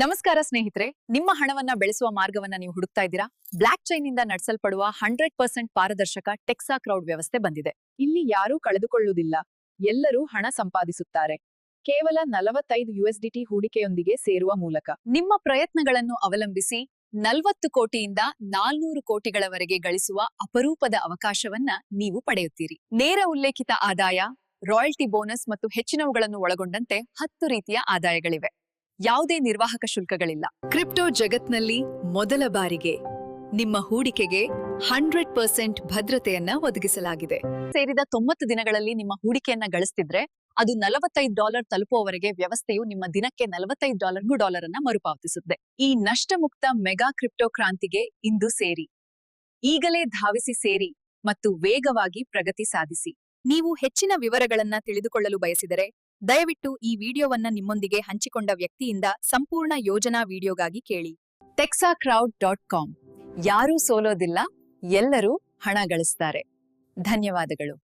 ನಮಸ್ಕಾರ ಸ್ನೇಹಿತರೆ, ನಿಮ್ಮ ಹಣವನ್ನ ಬೆಳೆಸುವ ಮಾರ್ಗವನ್ನ ನೀವು ಹುಡುಕ್ತಾ ಇದ್ದೀರಾ? ಬ್ಲಾಕ್ ಚೈನ್ ಇಂದ ನಡೆಸಲ್ಪಡುವ 100% ಪಾರದರ್ಶಕ ಟೆಕ್ಸಾ ಕ್ರೌಡ್ ವ್ಯವಸ್ಥೆ ಬಂದಿದೆ. ಇಲ್ಲಿ ಯಾರೂ ಕಳೆದುಕೊಳ್ಳುವುದಿಲ್ಲ, ಎಲ್ಲರೂ ಹಣ ಸಂಪಾದಿಸುತ್ತಾರೆ. ಕೇವಲ 45 USDT ಹೂಡಿಕೆಯೊಂದಿಗೆ ಸೇರುವ ಮೂಲಕ ನಿಮ್ಮ ಪ್ರಯತ್ನಗಳನ್ನು ಅವಲಂಬಿಸಿ 40 ಕೋಟಿಯಿಂದ 400 ಕೋಟಿಗಳವರೆಗೆ ಗಳಿಸುವ ಅಪರೂಪದ ಅವಕಾಶವನ್ನ ನೀವು ಪಡೆಯುತ್ತೀರಿ. ನೇರ ಉಲ್ಲೇಖಿತ ಆದಾಯ, ರಾಯಲ್ಟಿ ಬೋನಸ್ ಮತ್ತು ಹೆಚ್ಚಿನವುಗಳನ್ನು ಒಳಗೊಂಡಂತೆ 10 ರೀತಿಯ ಆದಾಯಗಳಿವೆ. ಯಾವುದೇ ನಿರ್ವಾಹಕ ಶುಲ್ಕಗಳಿಲ್ಲ. ಕ್ರಿಪ್ಟೋ ಜಗತ್ನಲ್ಲಿ ಮೊದಲ ಬಾರಿಗೆ ನಿಮ್ಮ ಹೂಡಿಕೆಗೆ 100% ಭದ್ರತೆಯನ್ನ ಒದಗಿಸಲಾಗಿದೆ. ಸೇರಿದ 90 ದಿನಗಳಲ್ಲಿ ನಿಮ್ಮ ಹೂಡಿಕೆಯನ್ನ ಗಳಿಸ್ತಿದ್ರೆ ಅದು $45 ತಲುಪುವವರೆಗೆ ವ್ಯವಸ್ಥೆಯು ನಿಮ್ಮ ದಿನಕ್ಕೆ $45 ಅನ್ನ ಮರುಪಾವತಿಸುತ್ತದೆ. ಈ ನಷ್ಟಮುಕ್ತ ಮೆಗಾ ಕ್ರಿಪ್ಟೋ ಕ್ರಾಂತಿಗೆ ಇಂದು ಸೇರಿ. ಈಗಲೇ ಧಾವಿಸಿ ಸೇರಿ ಮತ್ತು ವೇಗವಾಗಿ ಪ್ರಗತಿ ಸಾಧಿಸಿ. ನೀವು ಹೆಚ್ಚಿನ ವಿವರಗಳನ್ನ ತಿಳಿದುಕೊಳ್ಳಲು ಬಯಸಿದರೆ ದಯವಿಟ್ಟು ಈ ವಿಡಿಯೋವನ್ನ ನಿಮ್ಮೊಂದಿಗೆ ಹಂಚಿಕೊಂಡ ವ್ಯಕ್ತಿಯಿಂದ ಸಂಪೂರ್ಣ ಯೋಜನಾ ವಿಡಿಯೋಗಾಗಿ ಕೇಳಿ. texacrowd.com. ಯಾರೂ ಸೋಲೋದಿಲ್ಲ, ಎಲ್ಲರೂ ಹಣ ಗಳಿಸ್ತಾರೆ. ಧನ್ಯವಾದಗಳು.